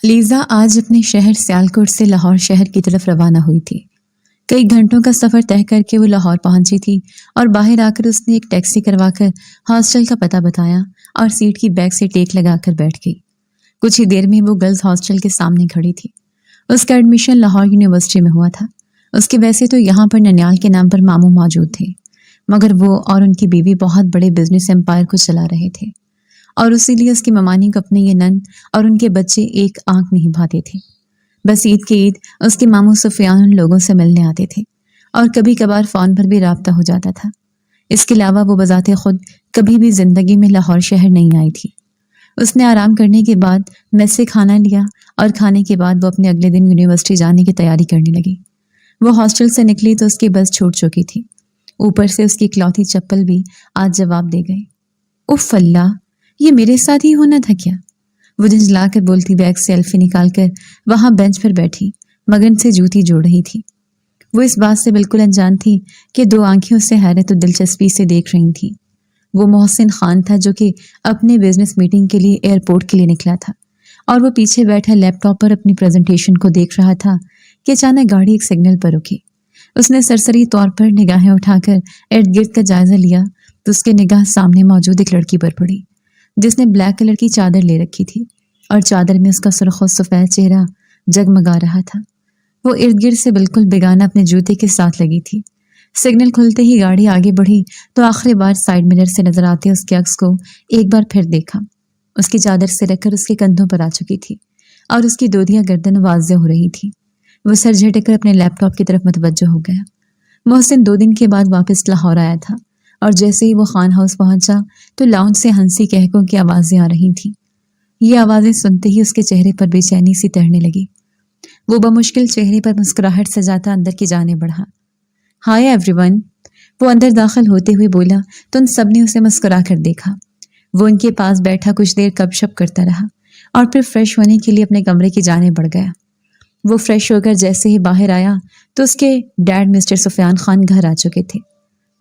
Lisa آج اپنے شہر سیالکوٹ سے لاہور شہر کی طرف روانہ ہوئی تھی۔ کئی گھنٹوں کا سفر طے کر کے وہ لاہور پہنچی تھی اور باہر آ کر اس نے ایک ٹیکسی کروا کر ہاسٹل کا پتہ بتایا اور سیٹ کی بیک سے ٹیک لگا کر بیٹھ گئی۔ کچھ ہی دیر میں وہ گرلز ہاسٹل کے سامنے کھڑی تھی۔ اس کا ایڈمیشن لاہور یونیورسٹی میں ہوا تھا۔ اس کے ویسے تو یہاں پر ننیال کے نام پر ماموں موجود تھے، مگر وہ اور ان کی بیوی بہت بڑے بزنس امپائر کو چلا رہے تھے اور اسی لیے اس کی ممانی کو اپنے یہ نن اور ان کے بچے ایک آنکھ نہیں بھاتے تھے۔ بس عید کے عید اس کے ماموں سفیان ان لوگوں سے ملنے آتے تھے اور کبھی کبھار فون پر بھی رابطہ ہو جاتا تھا۔ اس کے علاوہ وہ بذات خود کبھی بھی زندگی میں لاہور شہر نہیں آئی تھی۔ اس نے آرام کرنے کے بعد میس سے کھانا لیا اور کھانے کے بعد وہ اپنے اگلے دن یونیورسٹی جانے کی تیاری کرنے لگی۔ وہ ہاسٹل سے نکلی تو اس کی بس چھوٹ چکی تھی۔ اوپر سے اس کی اکلوتی چپل بھی آج جواب دے گئی۔ اف اللہ، یہ میرے ساتھ ہی ہونا تھا کیا؟ وہ جھنجھلا کر بولتی بیگ سے سیلفی نکال کر وہاں بینچ پر بیٹھی مگن سے جوتی جوڑ رہی تھی۔ وہ اس بات سے بالکل انجان تھی کہ دو آنکھیں اسے حیرت و دلچسپی سے دیکھ رہی تھیں۔ وہ محسن خان تھا جو کہ اپنے بزنس میٹنگ کے لیے ایئرپورٹ کے لیے نکلا تھا اور وہ پیچھے بیٹھا لیپ ٹاپ پر اپنی پریزنٹیشن کو دیکھ رہا تھا کہ اچانک گاڑی ایک سگنل پر رکی۔ اس نے سرسری طور پر نگاہیں اٹھا کر ارد گرد کا جائزہ لیا تو اس کے نگاہ سامنے موجود ایک لڑکی پر پڑی جس نے بلیک کلر کی چادر لے رکھی تھی اور چادر میں اس کا سرخ و سفید چہرہ جگمگا رہا تھا۔ وہ ارد گرد سے بالکل بیگانہ اپنے جوتے کے ساتھ لگی تھی۔ سگنل کھلتے ہی گاڑی آگے بڑھی تو آخری بار سائیڈ مرر سے نظر آتے اس کے عکس کو ایک بار پھر دیکھا۔ اس کی چادر سے رکھ کر اس کے کندھوں پر آ چکی تھی اور اس کی دودھیا گردن واضح ہو رہی تھی۔ وہ سر جھٹک کر اپنے لیپ ٹاپ کی طرف متوجہ ہو گیا۔ محسن 2 دن کے بعد واپس لاہور آیا تھا اور جیسے ہی وہ خان ہاؤس پہنچا تو لاؤنج سے ہنسی کہکوں کی آوازیں آ رہی تھیں۔ یہ آوازیں سنتے ہی اس کے چہرے پر بے چینی سی تیرنے لگی۔ وہ بمشکل چہرے پر مسکراہٹ سجاتا اندر کی جانے بڑھا۔ ہائے ایوری ون، وہ اندر داخل ہوتے ہوئے بولا تو ان سب نے اسے مسکرا کر دیکھا۔ وہ ان کے پاس بیٹھا کچھ دیر گپ شپ کرتا رہا اور پھر فریش ہونے کے لیے اپنے کمرے کی جانب بڑھ گیا۔ وہ فریش ہو کر جیسے ہی باہر آیا تو اس کے ڈیڈ مسٹر سفیان خان گھر آ چکے تھے۔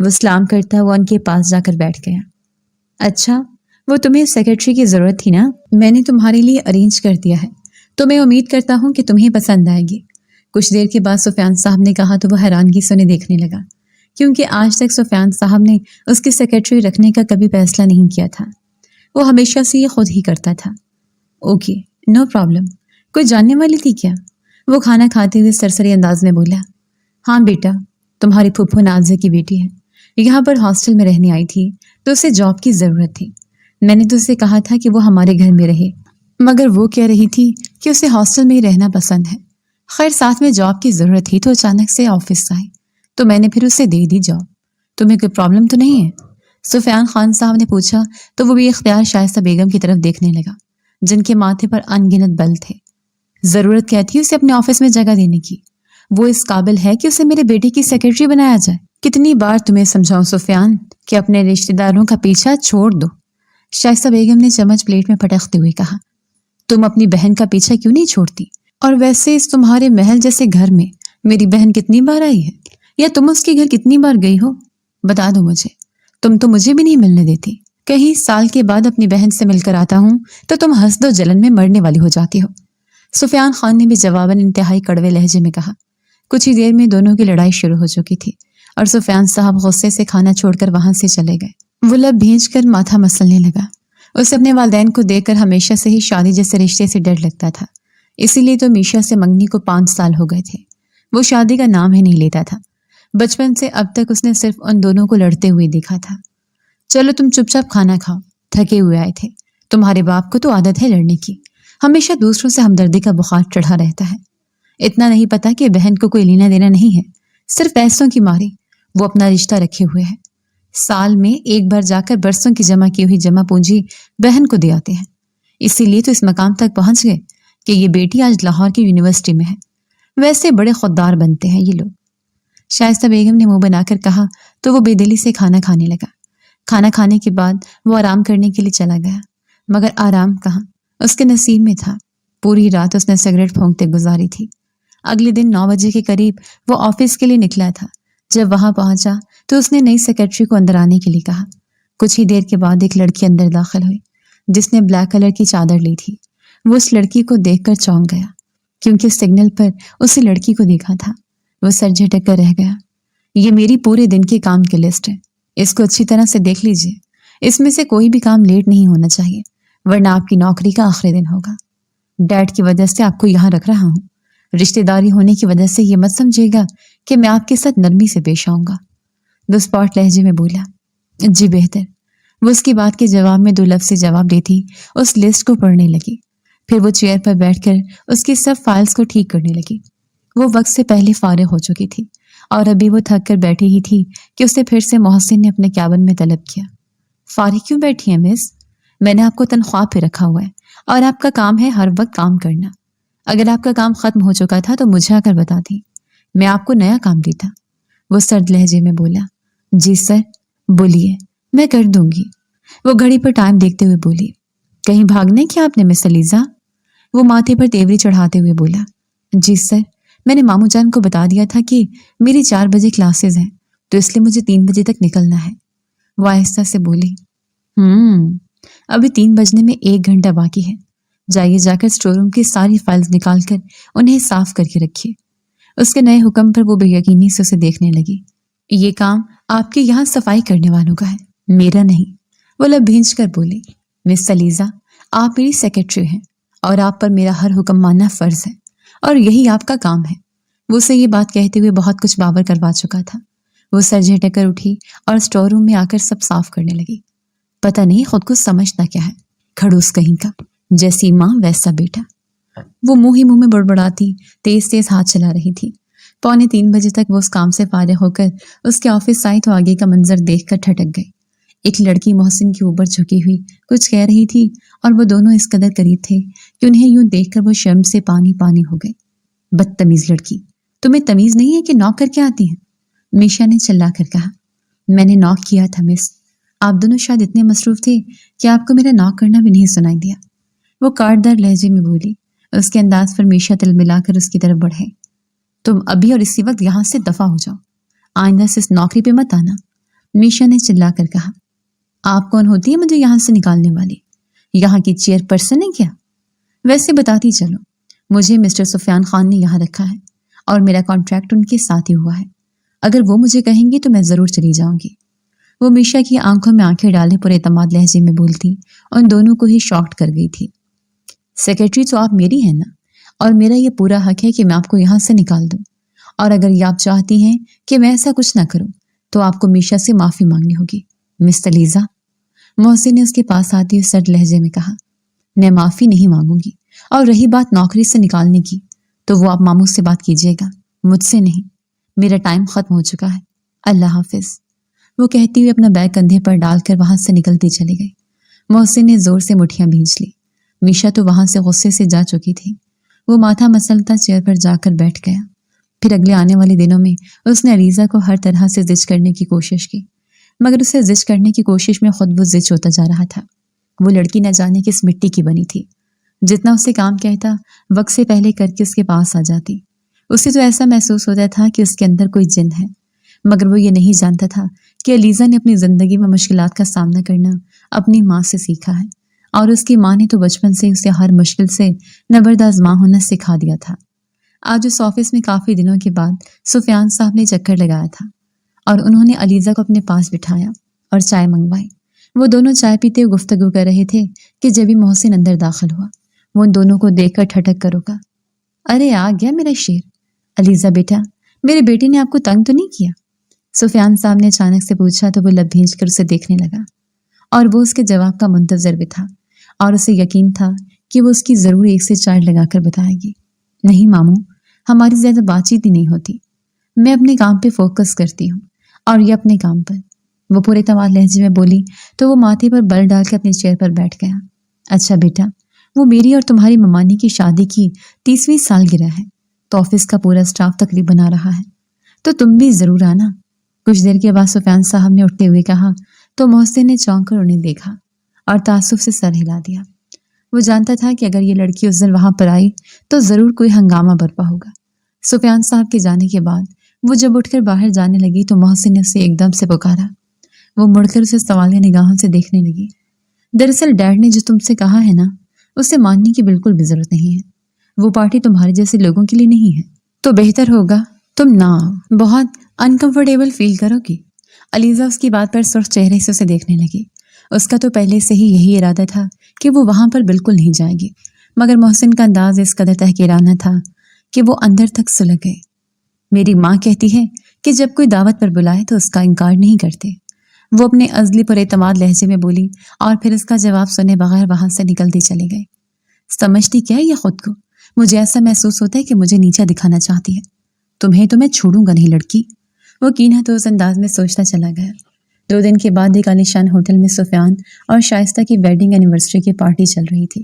وہ سلام کرتا ہوا ان کے پاس جا کر بیٹھ گیا۔ اچھا، وہ تمہیں سیکرٹری کی ضرورت تھی نا؟ میں نے تمہارے لیے ارینج کر دیا ہے تو میں امید کرتا ہوں کہ تمہیں پسند آئے گی۔ کچھ دیر کے بعد سفیان صاحب نے کہا تو وہ حیرانگی سے انہیں دیکھنے لگا کیونکہ آج تک سفیان صاحب نے اس کی سیکرٹری رکھنے کا کبھی فیصلہ نہیں کیا تھا۔ وہ ہمیشہ سے یہ خود ہی کرتا تھا۔ Okay, no problem. کوئی جاننے والی تھی کیا؟ وہ کھانا کھاتے ہوئے سرسری انداز میں بولا۔ ہاں بیٹا، تمہاری پھپھو نازیہ کی بیٹی ہے، یہاں پر ہاسٹل میں رہنے آئی تھی تو اسے جاب کی ضرورت تھی۔ میں نے تو اسے کہا تھا کہ وہ ہمارے گھر میں رہے، مگر وہ کہہ رہی تھی کہ اسے ہاسٹل میں ہی رہنا پسند ہے۔ خیر ساتھ میں جاب کی ضرورت تھی تو اچانک سے آفس آئی تو میں نے پھر اسے دے دی جاب۔ تمہیں کوئی پرابلم تو نہیں ہے؟ سفیان خان صاحب نے پوچھا تو وہ بھی اختیار شائستہ بیگم کی طرف دیکھنے لگا جن کے ماتھے پر انگنت بل تھے۔ ضرورت کیا تھی اسے اپنے آفس میں جگہ دینے کی؟ وہ اس قابل ہے کہ اسے میرے بیٹے کی سیکرٹری بنایا جائے؟ کتنی بار تمہیں سمجھاؤں سفیان کہ اپنے رشتہ داروں کا پیچھا چھوڑ دو۔ شائستہ بیگم نے چمچ پلیٹ میں پٹکتے ہوئے کہا۔ تم اپنی بہن کا پیچھا کیوں نہیں چھوڑتی؟ اور ویسے اس تمہارے محل جیسے گھر میں میری بہن کتنی بار آئی ہے یا تم اس کے گھر کتنی بار گئی ہو؟ بتا دو مجھے، تم تو مجھے بھی نہیں ملنے دیتی۔ کہیں سال کے بعد اپنی بہن سے مل کر آتا ہوں تو تم حسد و جلن میں مرنے والی ہو جاتی ہو۔ سفیان خان نے بھی جواباً انتہائی کڑوے لہجے میں کہا۔ کچھ ہی دیر میں دونوں کی لڑائی شروع ہو چکی تھی اور سفیان صاحب غصے سے کھانا چھوڑ کر وہاں سے چلے گئے۔ وہ لب بھینچ کر ماتھا مسلنے لگا۔ اسے اپنے والدین کو دیکھ کر ہمیشہ سے ہی شادی جیسے رشتے سے ڈر لگتا تھا، اسی لیے تو میشا سے منگنی کو 5 سال ہو گئے تھے۔ وہ شادی کا نام ہی نہیں لیتا تھا۔ بچپن سے اب تک اس نے صرف ان دونوں کو لڑتے ہوئے دیکھا تھا۔ چلو تم چپ چاپ کھانا کھاؤ، تھکے ہوئے آئے تھے۔ تمہارے باپ کو تو عادت ہے لڑنے کی، ہمیشہ دوسروں سے ہمدردی کا بخار چڑھا رہتا ہے۔ اتنا نہیں پتا کہ بہن کو کوئی لینا دینا نہیں ہے، صرف پیسوں کی ماری وہ اپنا رشتہ رکھے ہوئے ہے۔ سال میں ایک بار جا کر برسوں کی جمع کی ہوئی جمع پونجی بہن کو دے آتے ہیں۔ اسی لیے تو اس مقام تک پہنچ گئے کہ یہ بیٹی آج لاہور کی یونیورسٹی میں ہے۔ ویسے بڑے خوددار بنتے ہیں یہ لوگ، شائستہ بیگم نے منہ بنا کر کہا تو وہ بے دلی سے کھانا کھانے لگا۔ کھانا کھانے کے بعد وہ آرام کرنے کے لیے چلا گیا، مگر آرام کہاں، اس کے نصیب میں تھا۔ پوری رات اس نے سگریٹ پھونکتے گزاری تھی۔ اگلے دن 9 بجے کے قریب وہ آفس کے لیے نکلا تھا۔ جب وہاں پہنچا تو اس نے نئی سیکرٹری کو اندر آنے کے لیے کہا۔ کچھ ہی دیر کے بعد ایک لڑکی اندر داخل ہوئی جس نے بلیک کلر کی چادر لی تھی۔ وہ اس لڑکی کو دیکھ کر چونک گیا کیونکہ سگنل پر اسی لڑکی کو دیکھا تھا۔ وہ سر جھٹک کر رہ گیا۔ یہ میری پورے دن کے کام کی لسٹ ہے، اس کو اچھی طرح سے دیکھ لیجئے۔ اس میں سے کوئی بھی کام لیٹ نہیں ہونا چاہیے ورنہ آپ کی نوکری کا آخری دن ہوگا۔ ڈیڈ کی وجہ سے آپ کو یہاں رکھ رہا ہوں، رشتہ داری ہونے کی وجہ سے یہ مت سمجھے گا کہ میں آپ کے ساتھ نرمی سے پیش آؤں گا۔ وہ اسپاٹ لہجے میں بولا۔ جی بہتر۔ وہ اس کی بات کے جواب میں 2 لفظ سے جواب دیتی اس لسٹ کو پڑھنے لگی۔ پھر وہ چیئر پر بیٹھ کر اس کی سب فائلز کو ٹھیک کرنے لگی۔ وہ وقت سے پہلے فارغ ہو چکی تھی اور ابھی وہ تھک کر بیٹھی ہی تھی کہ اسے پھر سے محسن نے اپنے کیبن میں طلب کیا۔ فارغ کیوں بیٹھی ہیں مس؟ میں نے آپ کو تنخواہ پہ رکھا ہوا ہے اور آپ کا کام ہے ہر وقت کام کرنا۔ اگر آپ کا کام ختم ہو چکا تھا تو مجھے آ کر بتاتی، میں آپ کو نیا کام دیتا۔ وہ سرد لہجے میں بولا۔ جی سر، بولیے، میں کر دوں گی۔ وہ گھڑی پر ٹائم دیکھتے ہوئے بولی۔ کہیں بھاگنے کیا آپ نے مس علیزہ؟ وہ ماتھے پر تیوری چڑھاتے ہوئے بولا۔ جی سر، میں نے ماموں جان کو بتا دیا تھا کہ میری 4 بجے کلاسز ہیں تو اس لیے مجھے 3 بجے تک نکلنا ہے۔ وہ آہستہ سے بولی۔ ابھی 3 بجنے میں 1 گھنٹہ باقی ہے، جائیے جا کر اسٹور روم کی ساری فائلز نکال کر انہیں صاف کر کے رکھیے۔ اس کے نئے حکم پر وہ بے یقینی سے اسے دیکھنے لگی۔ یہ کام آپ کے یہاں صفائی کرنے والوں کا ہے، میرا نہیں۔ وہ لب بھینچ کر بولی۔ مس علیزہ، آپ میری سیکرٹری ہیں اور آپ پر میرا ہر حکم ماننا فرض ہے اور یہی آپ کا کام ہے۔ وہ اسے یہ بات کہتے ہوئے بہت کچھ باور کروا چکا تھا۔ وہ سر جھٹک کر اٹھی اور اسٹور روم میں آ کر سب صاف کرنے لگی۔ پتہ نہیں خود کو سمجھتا کیا ہے، کھڑوس کہیں کا، جیسی ماں ویسا بیٹا۔ وہ منہ ہی منہ میں بڑبڑاتی تیز تیز ہاتھ چلا رہی تھی۔ 2:45 بجے تک وہ اس کام سے فارغ ہو کر اس کے آفس آئی تو آگے کا منظر دیکھ کر ٹھٹک گئی۔ ایک لڑکی محسن کے اوپر جھکی ہوئی کچھ کہہ رہی تھی اور وہ دونوں اس قدر قریب تھے کہ انہیں یوں دیکھ کر وہ شرم سے پانی پانی ہو گئے۔ بدتمیز لڑکی، تمہیں تمیز نہیں ہے کہ نوک کر کے آتی ہیں؟ میشا نے چلا کر کہا۔ میں نے نوک کیا تھا مس، آپ دونوں شاید اتنے مصروف تھے کہ آپ کو میرا نوک کرنا بھی نہیں سنائی دیا۔ وہ کاٹدار لہجے میں بولی۔ اس کے انداز پر میشا تل ملا کر اس کی طرف بڑھے۔ تم ابھی اور اسی وقت یہاں سے دفع ہو جاؤ، آئندہ سے اس نوکری پہ مت آنا، میشا نے چلا کر کہا۔ آپ کون ہوتی ہے مجھے یہاں سے نکالنے والی؟ یہاں کی چیئر پرسن ہے کیا؟ ویسے بتاتی چلو، مجھے مسٹر سفیان خان نے یہاں رکھا ہے اور میرا کانٹریکٹ ان کے ساتھ ہی ہوا ہے۔ اگر وہ مجھے کہیں گی تو میں ضرور چلی جاؤں گی۔ وہ میشا کی آنکھوں میں آنکھیں ڈالے پورے اعتماد لہجے میں بولتی ان دونوں کو ہی شاکڈ کر گئی تھی۔ سیکرٹری تو آپ میری ہیں نا، اور میرا یہ پورا حق ہے کہ میں آپ کو یہاں سے نکال دوں، اور اگر یہ آپ چاہتی ہیں کہ میں ایسا کچھ نہ کروں تو آپ کو میشا سے معافی مانگنی ہوگی۔ مس علیزہ، محسن نے اس کے پاس آتے ہوئے سرد لہجے میں کہا۔ میں معافی نہیں مانگوں گی، اور رہی بات نوکری سے نکالنے کی تو وہ آپ ماموں سے بات کیجیے گا، مجھ سے نہیں۔ میرا ٹائم ختم ہو چکا ہے، اللہ حافظ۔ وہ کہتی ہوئے اپنا بیگ کندھے پر ڈال کر وہاں سے نکلتی چلی گئی۔ محسن نے زور سے مٹھیاں بھینچ لی۔ میشا تو وہاں سے غصے سے جا چکی تھی۔ وہ ماتھا مسلتا چیئر پر جا کر بیٹھ گیا۔ پھر اگلے آنے والے دنوں میں اس نے علیزہ کو ہر طرح سے زچ کرنے کی کوشش کی، مگر اسے زچ کرنے کی کوشش میں خود وہ زچ ہوتا جا رہا تھا۔ وہ لڑکی نہ جانے کس مٹی کی بنی تھی، جتنا اسے کام کہتا وقت سے پہلے کر کے اس کے پاس آ جاتی۔ اسے تو ایسا محسوس ہوتا تھا کہ اس کے اندر کوئی جن ہے، مگر وہ یہ نہیں جانتا تھا کہ علیزہ نے اپنی زندگی میں مشکلات کا سامنا کرنا اپنی ماں سے سیکھا ہے، اور اس کی ماں نے تو بچپن سے اسے ہر مشکل سے نبردآزما ہونا سکھا دیا تھا۔ آج اس آفس میں کافی دنوں کے بعد سفیان صاحب نے چکر لگایا تھا اور انہوں نے علیزہ کو اپنے پاس بٹھایا اور چائے منگوائی۔ وہ دونوں چائے پیتے ہوئے گفتگو کر رہے تھے کہ جبھی محسن اندر داخل ہوا۔ وہ ان دونوں کو دیکھ کر ٹھٹک کر رکا۔ ارے آ گیا میرا شیر۔ علیزہ بیٹا، میرے بیٹے نے آپ کو تنگ تو نہیں کیا؟ سفیان صاحب نے اچانک سے پوچھا تو وہ لب بھینچ کر اسے دیکھنے لگا، اور وہ اس کے جواب کا منتظر بھی تھا، اور اسے یقین تھا کہ وہ اس کی ضرور 1 سے 4 لگا کر بتائے گی۔ نہیں ماموں، ہماری زیادہ بات چیت ہی نہیں ہوتی، میں اپنے کام پہ فوکس کرتی ہوں اور یہ اپنے کام پر۔ وہ پورے اعتماد لہجے میں بولی تو وہ ماتھے پر بل ڈال کے اپنی چیئر پر بیٹھ گیا۔ اچھا بیٹا، وہ میری اور تمہاری ممانی کی شادی کی 30ویں سالگرہ ہے تو آفس کا پورا اسٹاف تقریباً آ رہا ہے، تو تم بھی ضرور آنا۔ کچھ دیر کے بعد سفیان صاحب نے اٹھتے ہوئے کہا تو محسن نے چونک کر انہیں دیکھا اور تعصب سے سر ہلا دیا۔ وہ جانتا تھا کہ اگر یہ لڑکی اس دن وہاں پر آئی تو ضرور کوئی ہنگامہ برپا ہوگا۔ سفیان صاحب کے جانے کے بعد وہ جب اٹھ کر باہر جانے لگی تو محسن نے اسے ایک دم سے پکارا۔ وہ مڑ کر اسے سوالیہ نگاہوں سے دیکھنے لگی۔ دراصل ڈیڈ نے جو تم سے کہا ہے نا، اسے ماننے کی بالکل بھی ضرورت نہیں ہے، وہ پارٹی تمہارے جیسے لوگوں کے لیے نہیں ہے، تو بہتر ہوگا تم نہ آؤ، بہت انکمفرٹیبل فیل کرو گی۔ علیزہ اس کی بات پر سرخ چہرے سے اسے دیکھنے لگی۔ اس کا تو پہلے سے ہی یہی ارادہ تھا کہ وہ وہاں پر بالکل نہیں جائے گی، مگر محسن کا انداز اس قدر تحقیرانہ تھا کہ وہ اندر تک سلگ گئے۔ میری ماں کہتی ہے کہ جب کوئی دعوت پر بلائے تو اس کا انکار نہیں کرتے، وہ اپنے عزلی پر اعتماد لہجے میں بولی، اور پھر اس کا جواب سنے بغیر وہاں سے نکلتی چلی گئی۔ سمجھتی کیا ہے یہ خود کو؟ مجھے ایسا محسوس ہوتا ہے کہ مجھے نیچا دکھانا چاہتی ہے۔ تمہیں تو میں چھوڑوں گا نہیں لڑکی، وہ کینہ تو اس انداز میں سوچتا چلا گیا۔ 2 دن کے بعد ایک عالیشان ہوٹل میں سفیان اور شائستہ کی ویڈنگ اینیورسری کی پارٹی چل رہی تھی،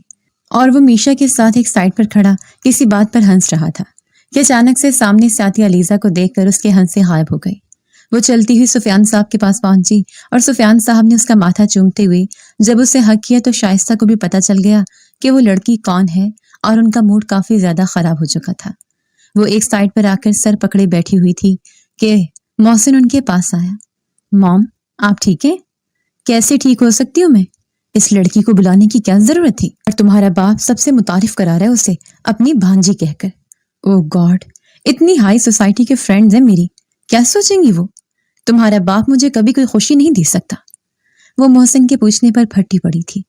اور وہ میشا کے ساتھ ایک سائڈ پر کھڑا کسی بات پر ہنس رہا تھا کہ اچانک سے سامنے سے آتی علیزہ کو دیکھ کر اس کے ہنس سے غائب ہو گئی۔ وہ چلتی ہوئی سفیان صاحب کے پاس پہنچی اور سفیان صاحب نے اس کا ماتھا چومتے ہوئے جب اسے حق کیا تو شائستہ کو بھی پتہ چل گیا کہ وہ لڑکی کون ہے، اور ان کا موڈ کافی زیادہ خراب ہو چکا تھا۔ وہ ایک سائڈ پر آ کر سر پکڑے بیٹھی ہوئی تھی کہ محسن ان کے پاس آیا۔ موم، آپ ٹھیک ہیں؟ کیسے ٹھیک ہو سکتی ہوں میں؟ اس لڑکی کو بلانے کی کیا ضرورت تھی؟ اور تمہارا باپ سب سے متعارف کرا رہا ہے اسے اپنی بھانجی کہہ کر۔ او گاڈ، اتنی ہائی سوسائٹی کے فرینڈز ہیں میری، کیا سوچیں گی وہ؟ تمہارا باپ مجھے کبھی کوئی خوشی نہیں دے سکتا۔ وہ محسن کے پوچھنے پر پھٹی پڑی تھی۔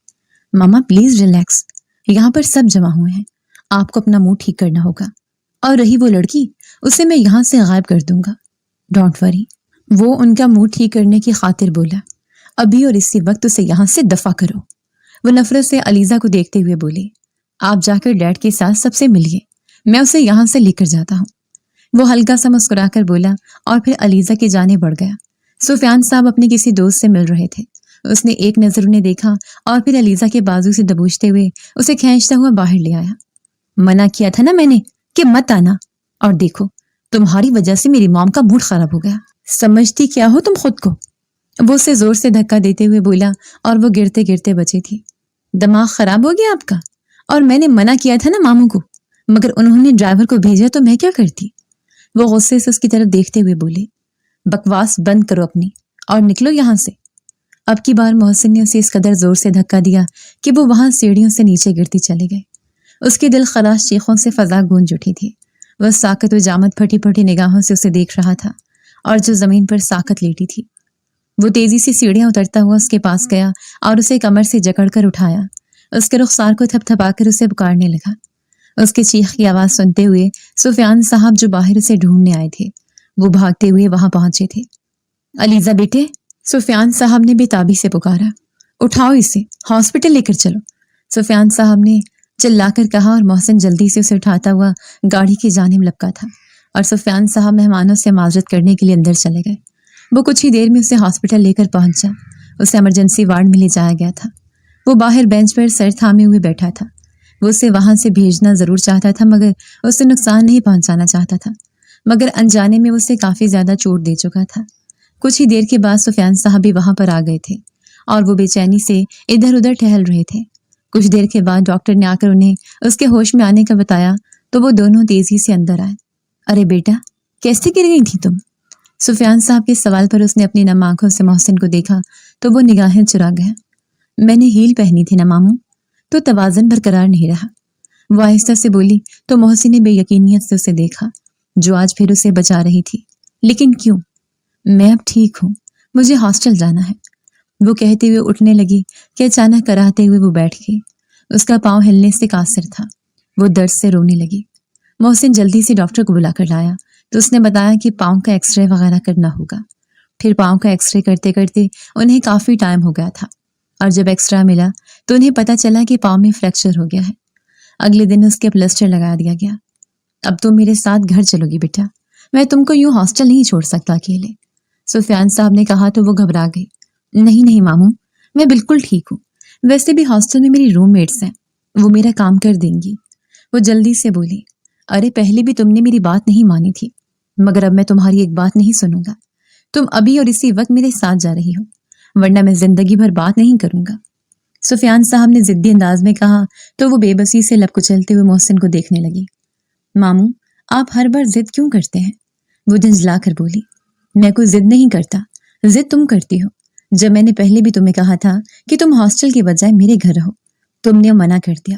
ماما پلیز ریلیکس، یہاں پر سب جمع ہوئے ہیں، آپ کو اپنا موڈ ٹھیک کرنا ہوگا، اور رہی وہ لڑکی، اسے میں یہاں سے غائب کر دوں گا، ڈونٹ وری۔ وہ ان کا موڈ ٹھیک کرنے کی خاطر بولا، ابھی اور اسی وقت اسے یہاں سے دفع کرو۔ وہ نفرت سے علیزہ کو دیکھتے ہوئے بولی، آپ جا کر ڈیڈ کے ساتھ سب سے ملیے، میں اسے یہاں سے لے کر جاتا ہوں۔ وہ ہلکا سا مسکرا کر بولا اور پھر علیزہ کی جانب بڑھ گیا۔ سفیان صاحب اپنے کسی دوست سے مل رہے تھے، اس نے ایک نظر انہیں دیکھا اور پھر علیزہ کے بازو سے دبوچتے ہوئے اسے کھینچتا ہوا باہر لے آیا۔ منع کیا تھا نا میں نے کہ مت آنا، اور دیکھو تمہاری وجہ سے میری مام کا موڈ خراب ہو گیا، سمجھتی کیا ہو تم خود کو؟ وہ اسے زور سے دھکا دیتے ہوئے بولا اور وہ گرتے گرتے بچی تھی۔ دماغ خراب ہو گیا آپ کا؟ اور میں نے منع کیا تھا نا ماموں کو، مگر انہوں نے ڈرائیور کو بھیجا تو میں کیا کرتی؟ وہ غصے سے اس کی طرف دیکھتے ہوئے بولے، بکواس بند کرو اپنی اور نکلو یہاں سے۔ اب کی بار محسن نے اسے اس قدر زور سے دھکا دیا کہ وہ وہاں سیڑھیوں سے نیچے گرتی چلی گئی۔ اس کے دل خراش چیخوں سے فضا گونج اٹھی تھی۔ وہ ساکت و جامد پھٹی پھٹی نگاہوں سے اسے دیکھ رہا تھا، اور جو زمین پر ساکت لیٹی تھی۔ وہ تیزی سے سیڑھیاں اترتا ہوا اس کے پاس گیا اور اسے کمر سے جکڑ کر اٹھایا، اس کے رخسار کو تھپ تھپا کر اسے پکارنے لگا۔ اس کے چیخ کی آواز سنتے ہوئے سفیان صاحب جو باہر اسے ڈھونڈنے آئے تھے وہ بھاگتے ہوئے وہاں پہنچے تھے۔ علیزہ بیٹے، سفیان صاحب نے بے تابی سے پکارا، اٹھاؤ اسے، ہاسپٹل لے کر چلو۔ سفیان صاحب نے چلا کر کہا اور محسن جلدی سے اسے اٹھاتا ہوا گاڑی کی جانب لپکا تھا، اور سفیان صاحب مہمانوں سے معذرت کرنے کے لیے اندر چلے گئے۔ وہ کچھ ہی دیر میں اسے ہاسپٹل لے کر پہنچا، اسے ایمرجنسی وارڈ میں لے جایا گیا تھا۔ وہ باہر بینچ پر سر تھامے ہوئے بیٹھا تھا۔ وہ اسے وہاں سے بھیجنا ضرور چاہتا تھا مگر اسے نقصان نہیں پہنچانا چاہتا تھا، مگر انجانے میں اسے کافی زیادہ چوٹ دے چکا تھا۔ کچھ ہی دیر کے بعد سفیان صاحب بھی وہاں پر آ گئے تھے اور وہ بے چینی سے ادھر ادھر ٹہل رہے تھے۔ کچھ دیر کے بعد ڈاکٹر نے آ کر انہیں اس کے ہوش میں آنے کا بتایا تو وہ دونوں تیزی سے اندر آئے۔ ارے بیٹا، کیسے گر گئی تھی تم؟ سفیان صاحب کے سوال پر اس نے اپنی نم آنکھوں سے محسن کو دیکھا تو وہ نگاہیں چرا گیا۔ میں نے ہیل پہنی تھی نا ماموں، تو توازن برقرار نہیں رہا، وہ آہستہ سے بولی تو محسن نے بے یقینیت سے اسے دیکھا جو آج پھر اسے بچا رہی تھی۔ لیکن کیوں؟ میں اب ٹھیک ہوں، مجھے ہاسٹل جانا ہے، وہ کہتے ہوئے اٹھنے لگی کہ اچانک کراہتے ہوئے وہ بیٹھ گئی۔ اس کا پاؤں ہلنے سے قاصر تھا، وہ درد سے رونے لگی۔ محسن جلدی سے ڈاکٹر کو بلا کر لایا تو اس نے بتایا کہ پاؤں کا ایکس رے وغیرہ کرنا ہوگا۔ پھر پاؤں کا ایکس رے کرتے کرتے انہیں کافی ٹائم ہو گیا تھا، اور جب ایکسرا ملا تو انہیں پتہ چلا کہ پاؤں میں فریکچر ہو گیا ہے۔ اگلے دن اس کے پلسٹر لگا دیا گیا۔ اب تم میرے ساتھ گھر چلو گی بیٹا، میں تم کو یوں ہاسٹل نہیں چھوڑ سکتا اکیلے، سفیان صاحب نے کہا تو وہ گھبرا گئی۔ نہیں نہیں ماموں، میں بالکل ٹھیک ہوں، ویسے بھی ہاسٹل میں میری روم میٹس ہیں، وہ میرا کام کر دیں گی، وہ جلدی سے بولی۔ ارے پہلے بھی تم نے میری بات نہیں مانی تھی، مگر اب میں تمہاری ایک بات نہیں سنوں گا، تم ابھی اور اسی وقت میرے ساتھ جا رہی ہو، ورنہ میں زندگی بھر بات نہیں کروں گا، سفیان صاحب نے ضدی انداز میں کہا تو وہ بے بسی سے لب کچلتے ہوئے محسن کو دیکھنے لگی۔ ماموں، آپ ہر بار ضد کیوں کرتے ہیں؟ وہ جھنجلا کر بولی۔ میں کوئی ضد نہیں کرتا، ضد تم کرتی ہو۔ جب میں نے پہلے بھی تمہیں کہا تھا کہ تم ہاسٹل کے بجائے میرے گھر رہو، تم نے منع کر دیا،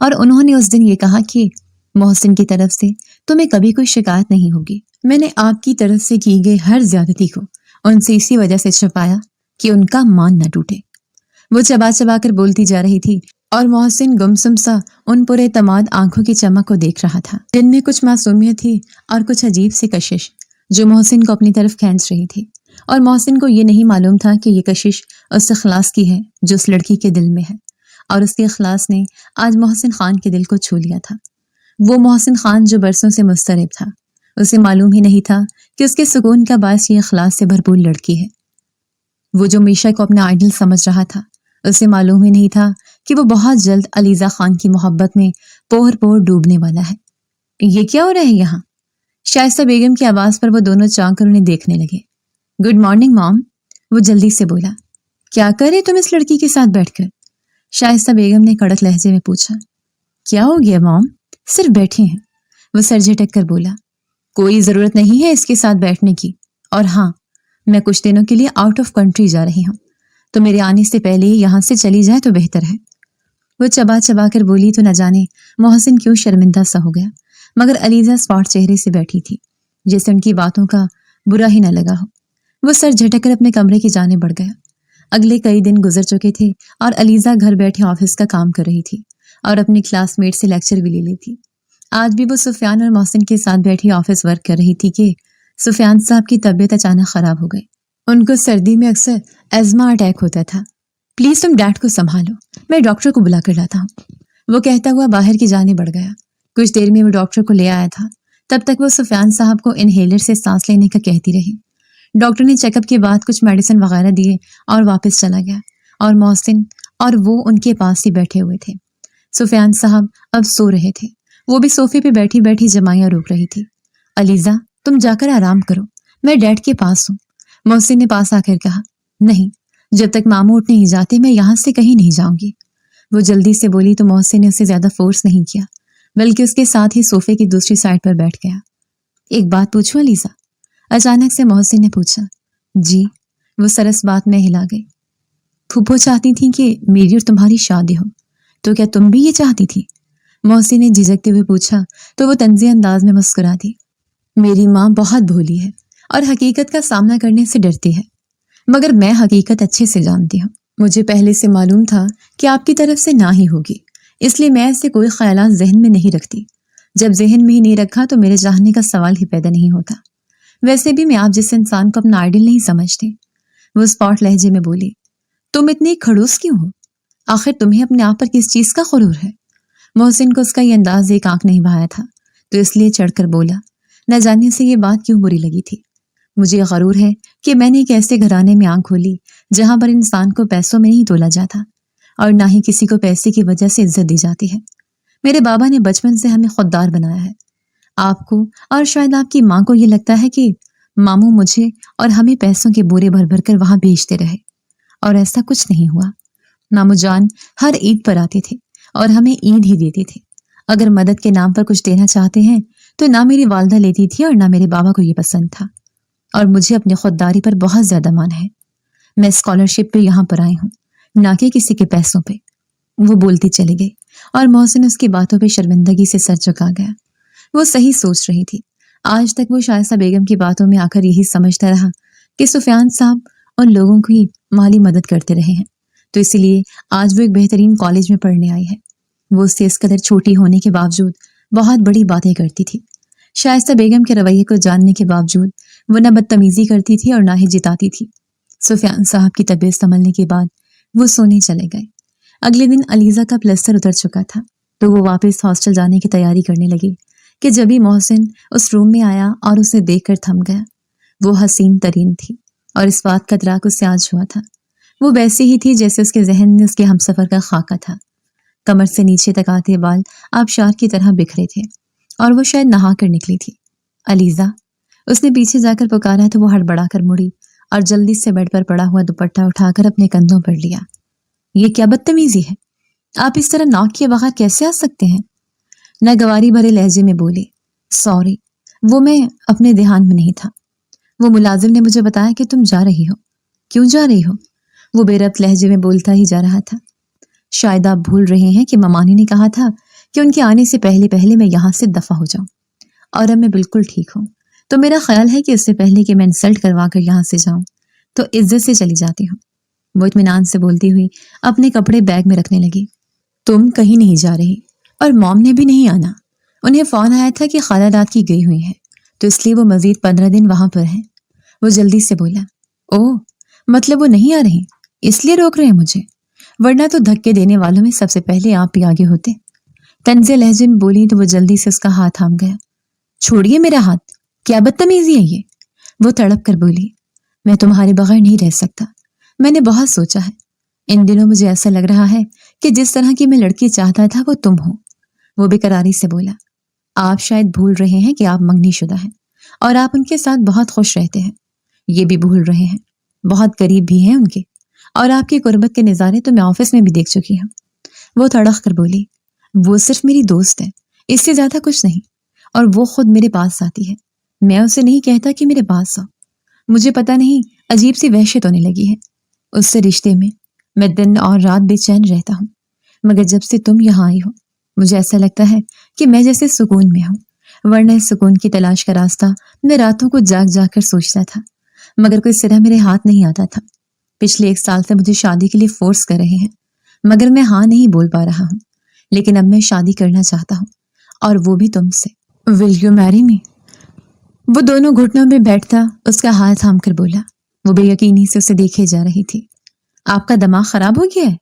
اور انہوں نے اس دن یہ کہا کہ محسن کی طرف سے تمہیں کبھی کوئی شکایت نہیں ہوگی۔ میں نے آپ کی طرف سے کی گئی ہر زیادتی کو ان سے اسی وجہ سے چھپایا کہ ان کا مان نہ ٹوٹے۔ وہ چبا چبا کر بولتی جا رہی تھی اور محسن گمسم سا ان پر اعتماد آنکھوں کی چمک کو دیکھ رہا تھا، جن میں کچھ معصومیت تھی اور کچھ عجیب سی کشش جو محسن کو اپنی طرف کھینچ رہی تھی، اور محسن کو یہ نہیں معلوم تھا کہ یہ کشش اس اخلاص کی ہے جو اس لڑکی کے دل میں ہے، اور اس کے اخلاص نے آج محسن خان کے دل کو چھو لیا تھا۔ وہ محسن خان جو برسوں سے مضطرب تھا، اسے معلوم ہی نہیں تھا کہ اس کے سکون کا باعث یہ اخلاص سے بھرپور لڑکی ہے۔ وہ جو میشا کو اپنا آئیڈل سمجھ رہا تھا، اسے معلوم ہی نہیں تھا کہ وہ بہت جلد علیزہ خان کی محبت میں پور پور ڈوبنے والا ہے۔ یہ کیا ہو رہا ہے یہاں؟ شائستہ بیگم کی آواز پر وہ دونوں چونک کر انہیں دیکھنے لگے۔ گڈ مارننگ مام، وہ جلدی سے بولا۔ کیا کرے تم اس لڑکی کے ساتھ بیٹھ کر؟ شائستہ بیگم نے کڑک لہجے میں پوچھا۔ کیا ہو گیا مام؟ صرف بیٹھے ہیں، وہ سر جھٹک کر بولا۔ کوئی ضرورت نہیں ہے اس کے ساتھ بیٹھنے کی، اور ہاں، میں کچھ دنوں کے لیے آؤٹ آف کنٹری جا رہی ہوں، تو میرے آنے سے پہلے ہی یہاں سے چلی جائے تو بہتر ہے۔ وہ چبا چبا کر بولی تو نہ جانے محسن کیوں شرمندہ سا ہو گیا، مگر علیزہ اسپاٹ چہرے سے بیٹھی تھی جیسے ان کی باتوں کا برا ہی نہ لگا ہو۔ وہ سر جھٹک کر اپنے کمرے کی جانب بڑھ گیا۔ اگلے کئی دن گزر چکے تھے اور علیزہ گھر بیٹھے آفس کا کام کر رہی تھی اور اپنی کلاس میٹ سے لیکچر بھی لے لی تھی۔ آج بھی وہ سفیان اور محسن کے ساتھ بیٹھی آفس ورک کر رہی تھی کہ سفیان صاحب کی طبیعت اچانک خراب ہو گئی۔ ان کو سردی میں اکثر ایزما اٹیک ہوتا تھا۔ پلیز تم ڈیڈ کو سنبھالو، میں ڈاکٹر کو بلا کر لاتا ہوں، وہ کہتا ہوا باہر کی جانب بڑھ گیا۔ کچھ دیر میں وہ ڈاکٹر کو لے آیا تھا، تب تک وہ سفیان صاحب کو انہیلر سے سانس لینے کا کہتی رہی۔ ڈاکٹر نے چیک اپ کے بعد کچھ میڈیسن وغیرہ دیے اور واپس چلا گیا، اور محسن اور وہ ان کے پاس ہی بیٹھے ہوئے تھے۔ سفیان صاحب اب سو رہے تھے، وہ بھی صوفے پہ بیٹھی بیٹھی جمائیاں روک رہی تھی۔ علیزہ، تم جا کر آرام کرو، میں ڈیڈ کے پاس ہوں، محسن نے پاس آ کر کہا۔ نہیں، جب تک ماموں اٹھ نہیں جاتے میں یہاں سے کہیں نہیں جاؤں گی، وہ جلدی سے بولی تو محسن نے اسے زیادہ فورس نہیں کیا، بلکہ اس کے ساتھ ہی صوفے کی دوسری سائڈ پر بیٹھ گیا۔ ایک بات پوچھوں علیزہ؟ اچانک سے محسن نے پوچھا۔ جی، وہ سرس بات میں ہلا گئی۔ پھوپھو چاہتی تھی کہ میری اور تمہاری شادی ہو، تو کیا تم بھی یہ چاہتی تھی؟ محسن نے جھجکتے ہوئے پوچھا تو وہ طنزی انداز میں مسکرا دی۔ میری ماں بہت بھولی ہے اور حقیقت کا سامنا کرنے سے ڈرتی ہے، مگر میں حقیقت اچھے سے جانتی ہوں۔ مجھے پہلے سے معلوم تھا کہ آپ کی طرف سے نہ ہی ہوگی، اس لیے میں ایسے کوئی خیالات ذہن میں نہیں رکھتی۔ جب ذہن میں ہی نہیں رکھا تو میرے چاہنے کا سوال ہی پیدا نہیں ہوتا۔ ویسے بھی میں آپ جس انسان کو اپنا آئیڈل نہیں سمجھتی، وہ اسپاٹ لہجے میں بولی۔ تم اتنی کھڑوس کیوں ہو؟ آخر تمہیں اپنے آپ پر کس چیز کا غرور ہے؟ محسن کو اس کا یہ انداز ایک آنکھ نہیں بھایا تھا، تو اس لیے چڑھ کر بولا۔ نہ جاننے سے یہ بات کیوں بری لگی تھی۔ مجھے غرور ہے کہ میں نے ایک ایسے گھرانے میں آنکھ کھولی جہاں پر انسان کو پیسوں میں نہیں تولا جاتا، اور نہ ہی کسی کو پیسے کی وجہ سے عزت دی جاتی ہے۔ میرے بابا نے بچپن سے ہمیں خوددار بنایا ہے۔ آپ کو اور شاید آپ کی ماں کو یہ لگتا ہے کہ ماموں مجھے اور ہمیں پیسوں کے بورے بھر بھر کر وہاں بھیجتے رہے، اور ایسا کچھ نہیں ہوا۔ ماموں جان ہر عید پر آتے تھے اور ہمیں عید ہی دیتے تھے۔ اگر مدد کے نام پر کچھ دینا چاہتے ہیں تو نہ میری والدہ لیتی تھی اور نہ میرے بابا کو یہ پسند تھا، اور مجھے اپنی خودداری پر بہت زیادہ مان ہے۔ میں اسکالرشپ پہ یہاں پر آئی ہوں، نہ کہ کسی کے پیسوں پہ، وہ بولتی چلی گئی، اور محسن اس کی باتوں پہ شرمندگی سے سر جھکا گیا۔ وہ صحیح سوچ رہی تھی۔ آج تک وہ شائستہ بیگم کی باتوں میں آ کر یہی سمجھتا رہا کہ سفیان صاحب ان لوگوں کی مالی مدد کرتے رہے ہیں، تو اسی لیے آج وہ ایک بہترین کالج میں پڑھنے آئی ہے۔ وہ اس سے اس قدر چھوٹی ہونے کے باوجود بہت بڑی باتیں کرتی تھی۔ شائستہ بیگم کے رویے کو جاننے کے باوجود وہ نہ بدتمیزی کرتی تھی اور نہ ہی جتاتی تھی۔ سفیان صاحب کی طبیعت سنبھلنے کے بعد وہ سونے چلے گئے۔ اگلے دن علیزہ کا پلسٹر اتر چکا تھا، تو وہ واپس ہاسٹل جانے کی تیاری کرنے لگی کہ جبھی محسن اس روم میں آیا اور اسے دیکھ کر تھم گیا۔ وہ حسین ترین تھی اور اس بات کا ادراک اسے آج ہوا تھا۔ وہ ویسی ہی تھی جیسے اس کے ذہن میں اس کے ہمسفر کا خاکہ تھا۔ کمر سے نیچے تک آتے بال آبشار کی طرح بکھرے تھے، اور وہ شاید نہا کر نکلی تھی۔ علیزہ، اس نے پیچھے جا کر پکارا تو وہ ہڑبڑا کر مڑی اور جلدی سے بیڈ پر پڑا ہوا دوپٹہ اٹھا کر اپنے کندھوں پر لیا۔ یہ کیا بدتمیزی ہے؟ آپ اس طرح ناک کیے بغیر کیسے آ سکتے ہیں؟ ناگواری بھرے لہجے میں بولی۔ سوری، وہ میں اپنے دھیان میں نہیں تھا۔ وہ ملازم نے مجھے بتایا کہ تم جا رہی ہو۔ کیوں جا رہی ہو؟ وہ بے ربط لہجے میں بولتا ہی جا رہا تھا۔ شاید آپ بھول رہے ہیں کہ ممانی نے کہا تھا کہ ان کے آنے سے پہلے پہلے میں یہاں سے دفع ہو جاؤں، اور اب میں بالکل ٹھیک ہوں، تو میرا خیال ہے کہ اس سے پہلے کہ میں انسلٹ کروا کر یہاں سے جاؤں تو عزت سے چلی جاتی ہوں۔ وہ اطمینان سے بولتی ہوئی اپنے کپڑے بیگ میں رکھنے لگی۔ تم کہیں نہیں جا رہی، اور موم نے بھی نہیں آنا۔ انہیں فون آیا تھا کہ خالہ رات کی گئی ہوئی ہے، تو اس لیے وہ مزید 15 دن وہاں پر ہیں۔ وہ جلدی سے بولا، اوہ، مطلب وہ نہیں آ رہی، اس لیے روک رہے ہیں مجھے، ورنہ تو دھکے دینے والوں میں سب سے پہلے آپ ہی آگے ہوتے۔ طنز لہجے میں بولی تو وہ جلدی سے اس کا ہاتھ تھام گیا۔ چھوڑیے میرا ہاتھ، کیا بدتمیزی ہے یہ؟ وہ تڑپ کر بولی، میں تمہارے بغیر نہیں رہ سکتا، میں نے بہت سوچا ہے، ان دنوں مجھے ایسا لگ رہا ہے کہ جس طرح کی میں لڑکی چاہتا تھا وہ تم ہو۔ وہ بے قراری سے بولا، آپ شاید بھول رہے ہیں کہ آپ منگنی شدہ ہیں اور آپ ان کے ساتھ بہت خوش رہتے ہیں، یہ بھی بھول رہے ہیں، بہت قریب بھی ہیں ان کے، اور آپ کی قربت کے نظارے تو میں آفس میں بھی دیکھ چکی ہوں۔ وہ تڑق کر بولی، وہ صرف میری دوست ہے، اس سے زیادہ کچھ نہیں، اور وہ خود میرے پاس آتی ہے، میں اسے نہیں کہتا کہ میرے پاس آؤ۔ مجھے پتہ نہیں عجیب سی وحشت ہونے لگی ہے اس سے رشتے میں دن اور رات بے چین رہتا ہوں، مگر جب سے تم یہاں آئی ہو مجھے ایسا لگتا ہے کہ میں جیسے سکون میں ہوں، ورنہ اس سکون کی تلاش کا راستہ میں راتوں کو جاگ جاگ کر سوچتا تھا، مگر کوئی سرا میرے ہاتھ نہیں آتا تھا۔ پچھلے 1 سال سے مجھے شادی کے لیے فورس کر رہے ہیں، مگر میں ہاں نہیں بول پا رہا ہوں، لیکن اب میں شادی کرنا چاہتا ہوں، اور وہ بھی تم سے۔ ول یو میری می؟ وہ دونوں گھٹنوں میں بیٹھتا اس کا ہاتھ تھام کر بولا۔ وہ بے یقینی سے اسے دیکھے جا رہی تھی۔ آپ کا دماغ خراب ہو گیا ہے؟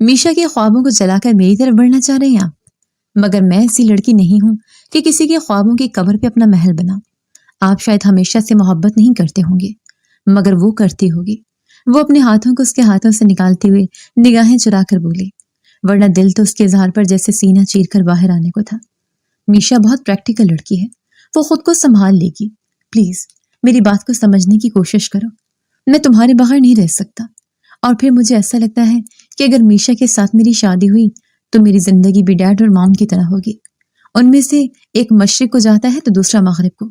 میشا کے خوابوں کو جلا کر میری طرف بڑھنا چاہ رہے ہیں آپ؟ مگر میں ایسی لڑکی نہیں ہوں کہ کسی کے خوابوں کی قبر پہ اپنا محل بناؤں۔ آپ شاید ہمیشہ سے محبت نہیں کرتے ہوں گے، مگر وہ کرتی ہوگی۔ وہ اپنے ہاتھوں کو اس کے ہاتھوں سے نکالتے ہوئے نگاہیں چرا کر بولی، ورنہ دل تو اس کے اظہار پر جیسے سینہ چیر کر باہر آنے کو تھا۔ میشا بہت پریکٹیکل لڑکی ہے، وہ خود کو سنبھال لے گی، پلیز میری بات کو سمجھنے کی کوشش کرو، میں تمہارے بغیر نہیں رہ سکتا، اور پھر مجھے ایسا لگتا ہے کہ اگر میشا کے ساتھ میری شادی ہوئی تو میری زندگی بھی ڈیڈ اور مام کی طرح ہوگی، ان میں سے ایک مشرق کو جاتا ہے تو دوسرا مغرب کو۔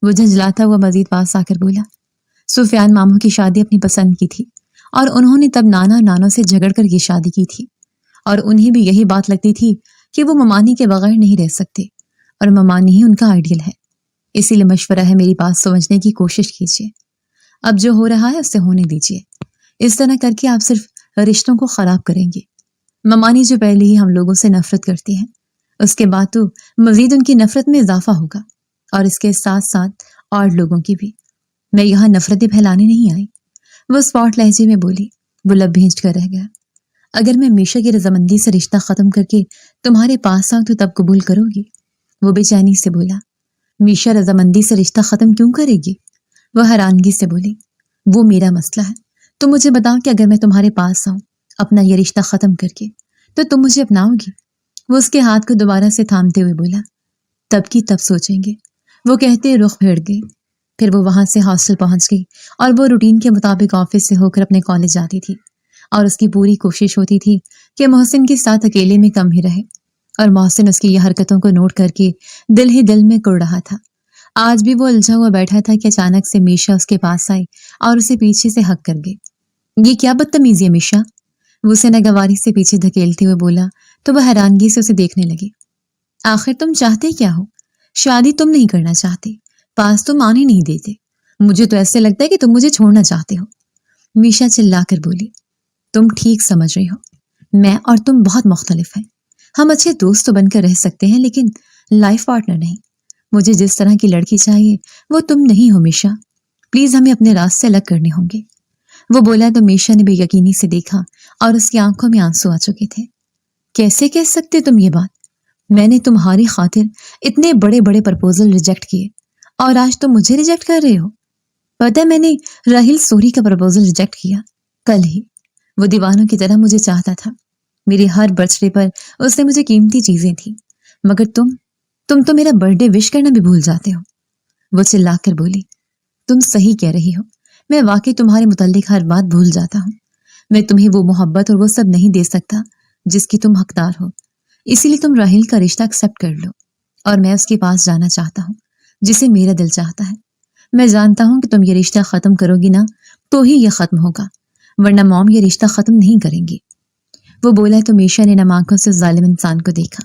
وہ جھنجھلاتا ہوا مزید پاس آ کر بولا، سفیان ماموں کی شادی اپنی پسند کی تھی، اور انہوں نے تب نانا اور نانوں سے جھگڑ کر یہ شادی کی تھی، اور انہیں بھی یہی بات لگتی تھی کہ وہ ممانی کے بغیر نہیں رہ سکتے، اور ممانی ہی ان کا آئیڈیل ہے۔ اسی لیے مشورہ ہے میری بات سمجھنے کی کوشش کیجیے، اب جو ہو رہا ہے اسے ہونے دیجیے، اس طرح کر کے آپ صرف رشتوں کو خراب کریں گے۔ ممانی جو پہلے ہی ہم لوگوں سے نفرت کرتی ہیں، اس کے بعد تو مزید ان کی نفرت میں اضافہ ہوگا، اور اس کے ساتھ ساتھ اور لوگوں کی بھی۔ میں یہاں نفرتیں پھیلانے نہیں آئی۔ وہ اسپاٹ لہجے میں بولی۔ وہ لب بھینچ کر رہ گیا۔ اگر میں میشا کی رضامندی سے رشتہ ختم کر کے تمہارے پاس آؤں تو تب قبول کرو گی؟ وہ بے چینی سے بولا۔ میشا رضامندی سے رشتہ ختم کیوں کرے گی؟ وہ حیرانگی سے بولی۔ وہ میرا مسئلہ ہے، تو مجھے بتاؤ کہ اگر میں تمہارے پاس آؤں اپنا یہ رشتہ ختم کر کے تو تم مجھے اپناؤ گی؟ وہ اس کے ہاتھ کو دوبارہ سے تھامتے ہوئے بولا، تب کی تب سوچیں گے۔ وہ کہتے رخ پھیر گئی۔ پھر وہ وہاں سے ہاسٹل پہنچ گئی، اور وہ روٹین کے مطابق آفس سے ہو کر اپنے کالج جاتی تھی، اور اس کی پوری کوشش ہوتی تھی کہ محسن کے ساتھ اکیلے میں کم ہی رہے، اور محسن اس کی یہ حرکتوں کو نوٹ کر کے دل ہی دل میں کڑ رہا تھا۔ آج بھی وہ الجھا ہوا بیٹھا تھا کہ اچانک سے میشا اس کے پاس آئی اور اسے پیچھے سے ہگ کر گئی۔ یہ کیا بدتمیزی ہے میشا؟ وہ اسے ناگواری سے پیچھے دھکیلتے ہوئے بولا تو وہ حیرانگی سے اسے دیکھنے لگی۔ آخر تم چاہتے کیا ہو؟ شادی تم نہیں کرنا چاہتے، پاس تم آنے نہیں دیتے، مجھے تو ایسے لگتا ہے کہ تم مجھے چھوڑنا چاہتے ہو۔ میشا چلا کر بولی، تم ٹھیک سمجھ رہی ہو، میں اور تم بہت مختلف ہیں۔ ہم اچھے دوست تو بن کر رہ سکتے ہیں، لیکن لائف پارٹنر نہیں۔ مجھے جس طرح کی لڑکی چاہیے وہ تم نہیں ہو میشا، پلیز ہمیں اپنے راستے الگ کرنے ہوں گے۔ وہ بولا تو میشا نے بے یقینی سے دیکھا اور اس کی آنکھوں میں آنسو آ چکے تھے۔ کیسے کہہ سکتے تم یہ بات؟ میں نے تمہاری خاطر اتنے بڑے بڑے پرپوزل ریجیکٹ کیے، اور آج تم مجھے ریجیکٹ کر رہے ہو؟ پتہ ہے میں نے راہیل سوری کا پرپوزل ریجیکٹ کیا کل ہی۔ وہ دیوانوں کی طرح مجھے چاہتا تھا، میرے ہر برتھ ڈے پر اس نے مجھے قیمتی چیزیں تھیں، مگر تم تو میرا برتھ ڈے وش کرنا بھی بھول جاتے ہو۔ وہ چلا کر بولی، تم صحیح کہہ رہی ہو، میں واقعی تمہارے متعلق ہر بات بھول جاتا ہوں۔ میں تمہیں وہ محبت اور وہ سب نہیں دے سکتا جس کی تم حقدار ہو، اسی لیے تم راہیل کا رشتہ ایکسپٹ کر لو، اور میں اس کے پاس جانا چاہتا ہوں جسے میرا دل چاہتا ہے۔ میں جانتا ہوں کہ تم یہ رشتہ ختم کرو گی نا تو ہی یہ ختم ہوگا، ورنہ موم یہ رشتہ ختم نہیں کریں گی۔ وہ بولا تو میشا نے نم آنکھوں سے ظالم انسان کو دیکھا۔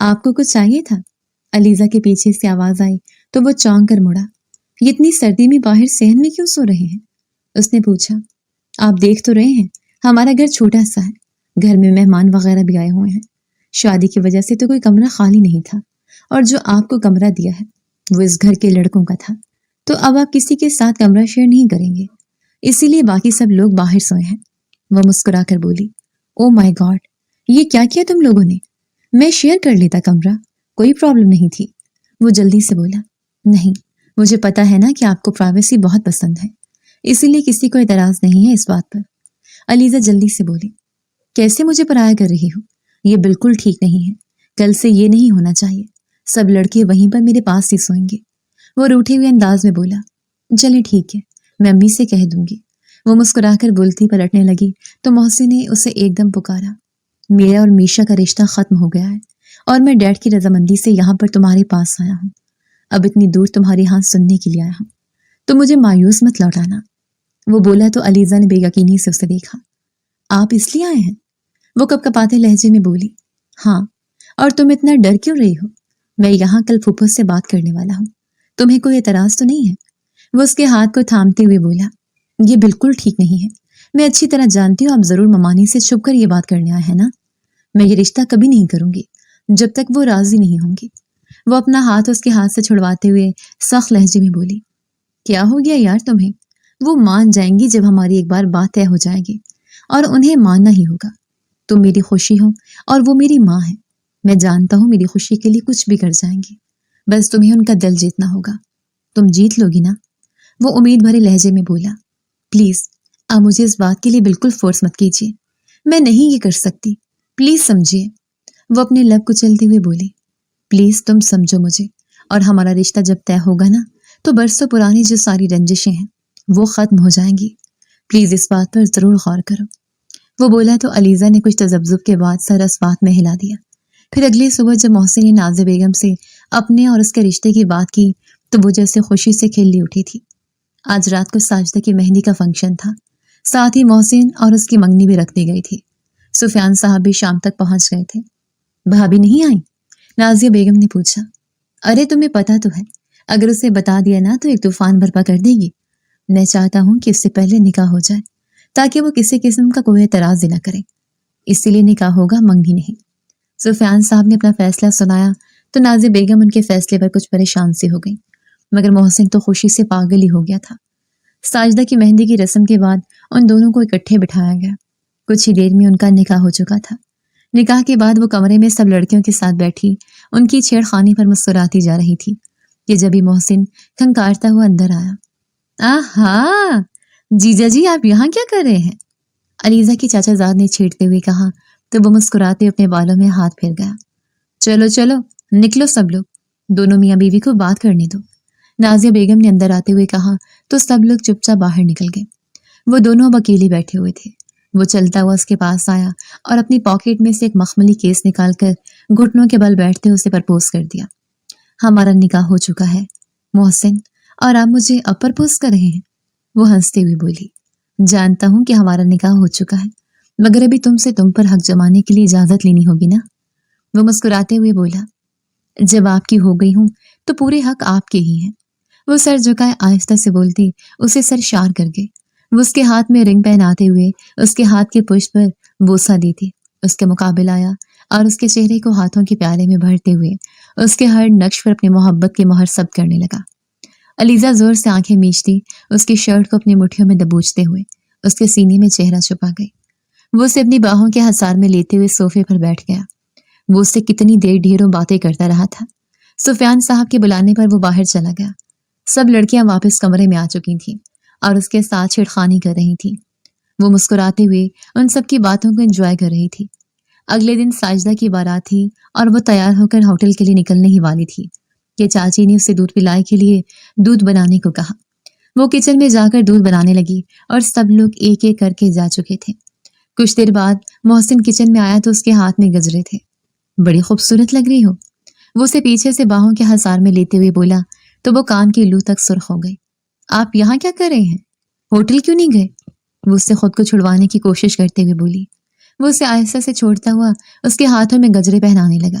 آپ کو کچھ چاہیے تھا؟ علیزہ کے پیچھے سے آواز آئی تو وہ چونک کر مڑا۔ یہ اتنی سردی میں باہر صحن میں کیوں سو رہے ہیں؟ اس نے پوچھا۔ آپ دیکھ تو رہے ہیں ہمارا گھر چھوٹا سا ہے، گھر میں مہمان وغیرہ بھی آئے ہوئے ہیں، شادی کی وجہ سے تو کوئی کمرہ خالی نہیں تھا، اور جو آپ کو کمرہ دیا ہے وہ اس گھر کے لڑکوں کا تھا، تو اب آپ کسی کے ساتھ کمرہ شیئر نہیں کریں گے، اسی لیے باقی سب لوگ باہر سوئے ہیں۔ وہ مسکرا کر بولی۔ او مائی گاڈ، یہ کیا کیا تم لوگوں نے؟ میں شیئر کر لیتا کمرہ، کوئی پرابلم نہیں تھی۔ وہ جلدی سے بولا۔ نہیں، مجھے پتا ہے نا کہ آپ کو پرائیویسی بہت پسند ہے، اسی لیے کسی کو اعتراض نہیں ہے اس بات پر۔ علیزہ جلدی سے بولی۔ کیسے مجھے پرایا کر رہی ہو؟ یہ بالکل ٹھیک نہیں ہے، کل سے یہ نہیں ہونا چاہیے، سب لڑکے وہیں پر میرے پاس ہی سوئیں گے۔ وہ روٹھے ہوئے انداز میں بولا۔ چلے ٹھیک ہے، میں امی سے کہہ دوں گی۔ وہ مسکرا کر بولتی پلٹنے لگی تو محسن نے اسے ایک دم پکارا۔ میرا اور میشا کا رشتہ ختم ہو گیا ہے، اور میں ڈیڈ کی رضامندی سے یہاں پر تمہارے پاس آیا ہوں، اب اتنی دور تمہاری ہاں سننے کے لیے آیا ہوں، تو مجھے مایوس مت لوٹانا۔ وہ بولا تو علیزہ نے بے یقینی سے اسے دیکھا۔ آپ اس لیے آئے ہیں؟ وہ کپ کپاتے لہجے میں بولی۔ ہاں، اور تم اتنا ڈر کیوں رہی ہو؟ میں یہاں کل پھوپھو سے بات کرنے والا ہوں، تمہیں کوئی اعتراض تو نہیں ہے؟ وہ اس کے ہاتھ کو تھامتے ہوئے بولا۔ یہ بالکل ٹھیک نہیں ہے، میں اچھی طرح جانتی ہوں آپ ضرور ممانی سے چھپ کر یہ بات کرنے آئے ہیں نا، میں یہ رشتہ کبھی نہیں کروں گی جب تک وہ راضی نہیں ہوں گی۔ وہ اپنا ہاتھ اس کے ہاتھ سے چھڑواتے ہوئے سخت لہجے میں بولی۔ کیا ہو گیا یار تمہیں؟ وہ مان جائیں گی جب ہماری ایک بار بات طے ہو جائے گی، اور انہیں ماننا ہی ہوگا۔ تم میری خوشی ہو اور وہ میری ماں ہے، میں جانتا ہوں میری خوشی کے لیے کچھ بھی کر جائیں گے، بس تمہیں ان کا دل جیتنا ہوگا، تم جیت لو گی نا؟ وہ امید بھرے لہجے میں بولا۔ پلیز آپ مجھے اس بات کے لیے بالکل فورس مت کیجیے، میں نہیں یہ کر سکتی، پلیز سمجھیے۔ وہ اپنے لب کچلتے ہوئے بولی۔ پلیز تم سمجھو مجھے، اور ہمارا رشتہ جب طے ہوگا نا تو برسوں پرانی جو ساری رنجشیں ہیں وہ ختم ہو جائیں گی، پلیز اس بات پر ضرور غور کرو۔ وہ بولا تو علیزہ نے کچھ تذبذب کے بعد سر اس بات میں ہلا دیا۔ پھر اگلی صبح جب محسن نے نازیہ بیگم سے اپنے اور اس کے رشتے کی بات کی تو وہ جیسے خوشی سے کھیلی اٹھی تھی۔ آج رات کو ساجدہ کی مہندی کا فنکشن تھا، ساتھ ہی محسن اور اس کی منگنی بھی رکھ دی گئی تھی۔ سفیان صاحب بھی شام تک پہنچ گئے تھے۔ بھابی نہیں آئی؟ نازیہ بیگم نے پوچھا۔ ارے تمہیں پتا تو ہے، اگر اسے بتا دیا نا تو ایک طوفان برپا کر دے گی، میں چاہتا ہوں کہ اس سے پہلے نکاح ہو جائے تاکہ وہ کسی قسم کا کوئی اعتراض نہ کرے، اسی لیے نکاح ہوگا، منگنی نہیں۔ سفیان صاحب نے اپنا فیصلہ سنایا تو نازیہ بیگم ان کے فیصلے پر کچھ پریشان سی ہو گئی، مگر محسن تو خوشی سے پاگل ہی ہو گیا تھا۔ ساجدہ کی مہندی کی رسم کے بعد ان دونوں کو اکٹھے بٹھایا گیا، کچھ ہی دیر میں ان کا نکاح ہو چکا تھا۔ نکاح کے بعد وہ کمرے میں سب لڑکیوں کے ساتھ بیٹھی ان کی چھیڑ خانی پر مسکراتی جا رہی تھی کہ جبھی محسن کھنکارتا ہوا اندر آیا۔ آہا، جیجا جی آپ یہاں کیا کر رہے ہیں؟ علیزہ کی چاچا زاد نے چھیڑتے ہوئے کہا تو وہ مسکراتے اپنے بالوں میں ہاتھ پھیر گیا۔ چلو چلو نکلو سب لوگ، دونوں میاں بیوی کو بات کرنے دو، نازیہ بیگم نے اندر آتے ہوئے کہا تو سب لوگ چپ چاپ باہر نکل گئے۔ وہ دونوں اب اکیلے بیٹھے ہوئے تھے۔ وہ چلتا ہوا اس کے پاس آیا اور اپنی پاکٹ میں سے ایک مخملی کیس نکال کر گھٹنوں کے بل بیٹھتے اسے پرپوز کر دیا۔ ہمارا نکاح ہو چکا ہے محسن، اور آپ مجھے اب پرپوز کر رہے ہیں؟ وہ ہنستے ہوئے بولی۔ جانتا ہوں کہ ہمارا نکاح ہو چکا ہے، مگر ابھی تم پر حق جمانے کے لیے اجازت لینی ہوگی نا؟ وہ مسکراتے ہوئے بولا۔ جب آپ کی ہو گئی ہوں تو پورے حق آپ کے ہی ہیں۔ وہ سر جھکائے آہستہ سے بولتی اسے سر شار کر گئے۔ وہ اس کے ہاتھ میں رنگ پہناتے ہوئے اس کے ہاتھ کے پشت پر بوسہ دیتی اس کے مقابل آیا اور اس کے چہرے کو ہاتھوں کے پیالے میں بھرتے ہوئے اس کے ہر نقش پر اپنی محبت کی مہر ثبت کرنے لگا۔ علیزہ زور سے آنکھیں میچتی اس کی شرٹ کو اپنی مٹھیوں میں دبوچتے ہوئے اس کے سینے میں چہرہ چھپا گئی۔ وہ اسے اپنی باہوں کے حصار میں لیتے ہوئے صوفے پر بیٹھ گیا۔ وہ اس سے کتنی دیر ڈھیروں باتیں کرتا رہا تھا۔ سفیان صاحب کے بلانے پر وہ باہر چلا گیا۔ سب لڑکیاں واپس کمرے میں آ چکی تھیں اور اس کے ساتھ چھیڑخانی کر رہی تھیں۔ وہ مسکراتے ہوئے ان سب کی باتوں کو انجوائے کر رہی تھی۔ اگلے دن ساجدہ کی بارات تھی اور وہ تیار ہو کر ہوٹل کے لیے نکلنے ہی والی تھی کہ چاچی نے اسے دودھ پلائی کے لیے دودھ بنانے کو کہا۔ وہ کچن میں جا کر دودھ بنانے لگی اور سب لوگ ایک ایک کر کے جا چکے تھے۔ کچھ دیر بعد محسن کچن میں آیا تو اس کے ہاتھ میں گجرے تھے۔ بڑی خوبصورت لگ رہی ہو، وہ اسے پیچھے سے باہوں کے حصار میں لیتے ہوئے بولا تو وہ کان کی لو تک سرخ ہو گئی۔ آپ یہاں کیا کر رہے ہیں؟ ہوٹل کیوں نہیں گئے؟ وہ اس سے خود کو چھڑوانے کی کوشش کرتے ہوئے بولی۔ وہ اسے آہستہ سے چھوڑتا ہوا اس کے ہاتھوں میں گجرے پہنانے لگا۔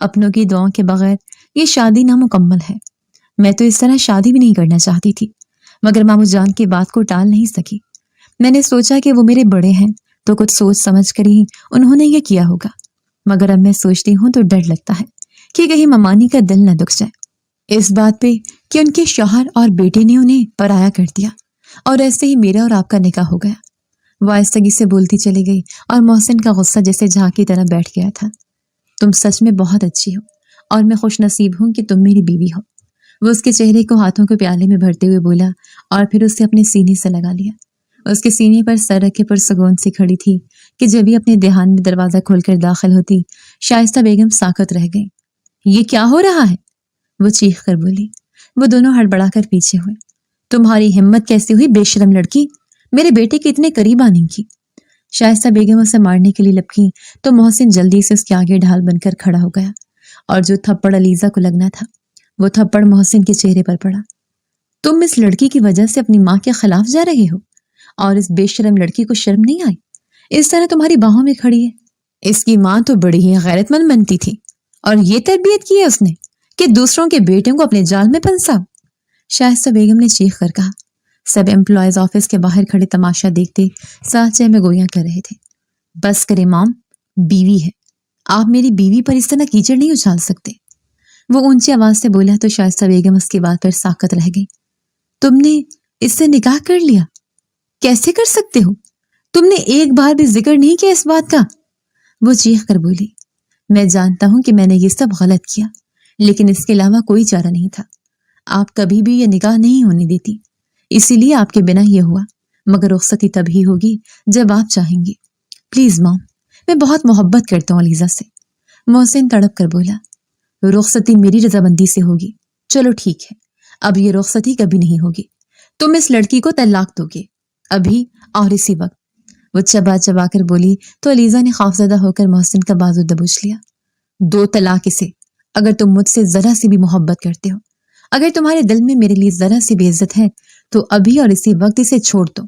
اپنوں کی دعاؤں کے بغیر یہ شادی نامکمل ہے۔ میں تو اس طرح شادی بھی نہیں کرنا چاہتی تھی، مگر مامو جان کی بات کو ٹال نہیں سکی۔ میں نے سوچا کہ وہ میرے بڑے ہیں تو کچھ سوچ سمجھ کر ہی انہوں نے یہ کیا ہوگا، مگر اب میں سوچتی ہوں تو ڈر لگتا ہے کہ کہیں ممانی کا دل نہ دکھ جائے اس بات پہ کہ ان کے شوہر اور بیٹے نے انہیں پرایا کر دیا، اور ایسے ہی میرا اور آپ کا نکاح ہو گیا۔ وہ آہستگی سے بولتی چلی گئی اور محسن کا غصہ جیسے جھاگ کی طرح بیٹھ گیا تھا۔ تم سچ میں بہت اچھی ہو اور میں خوش نصیب ہوں کہ تم میری بیوی ہو۔ وہ اس کے چہرے کو ہاتھوں کے پیالے میں بھرتے ہوئے بولا اور پھر اسے اپنے سینے سے لگا لیا۔ اس کے سینے پر سر رکھے پرسکون سے کھڑی تھی کہ جب بھی اپنے دھیان میں دروازہ کھول کر داخل ہوتی، شائستہ بیگم ساکت رہ گئی۔ یہ کیا ہو رہا ہے؟ وہ چیخ کر بولی۔ وہ دونوں ہڑبڑا کر پیچھے ہوئے۔ تمہاری ہمت کیسی ہوئی بے شرم لڑکی، میرے بیٹے کے اتنے قریب آنے کی؟ شائستہ بیگم اسے مارنے کے لیے لپکی تو محسن جلدی سے اس کے آگے ڈھال بن کر کھڑا ہو گیا، اور جو تھپڑ علیزہ کو لگنا تھا وہ تھپڑ محسن کے چہرے پر پڑا۔ تم اس لڑکی کی وجہ سے اپنی ماں کے خلاف جا رہے ہو، اور اس بے شرم لڑکی کو شرم نہیں آئی؟ اس طرح تمہاری باہوں میں کھڑی ہے۔ اس کی ماں تو بڑی ہی غیرت مند بنتی تھی، اور یہ تربیت کی ہے اس نے کہ دوسروں کے بیٹوں کو اپنے جال میں پھنسا۔ شائستہ بیگم نے چیخ کر کہا۔ سب امپلائیز آفس کے باہر کھڑے تماشا دیکھتے ساتھ چہ میں گویاں کر رہے تھے۔ بس کرے مام، بیوی ہے، آپ میری بیوی پر اس طرح کیچڑ نہیں اچھال سکتے۔ وہ اونچی آواز سے بولا تو شائستہ بیگم اس کی بات پر ساکت رہ گئی۔ تم نے اس سے نکاح کر لیا؟ کیسے کر سکتے ہو؟ تم نے ایک بار بھی ذکر نہیں کیا اس بات کا؟ وہ چیخ کر بولی۔ میں جانتا ہوں کہ میں نے یہ سب غلط کیا، لیکن اس کے علاوہ کوئی چارہ نہیں تھا۔ آپ کبھی بھی یہ نکاح نہیں ہونے دیتی، اسی لیے آپ کے بنا یہ ہوا، مگر رخصتی تب ہی ہوگی جب آپ چاہیں گے۔ پلیز مام، میں بہت محبت کرتا ہوں علیزہ سے۔ محسن تڑپ کر بولا۔ رخصتی میری رضامندی سے ہوگی۔ چلو ٹھیک ہے، اب یہ رخصتی کبھی نہیں ہوگی، تم اس لڑکی کو طلاق دو گے، ابھی اور اسی وقت۔ وہ چبا چبا کر بولی تو علیزہ نے خوفزدہ ہو کر محسن کا بازو دبوچ لیا۔ دو طلاق اسے، اگر تم مجھ سے ذرا سی بھی محبت کرتے ہو، اگر تمہارے دل میں میرے لیے ذرا سی بے عزت ہے تو ابھی اور اسی وقت اسے چھوڑ دو۔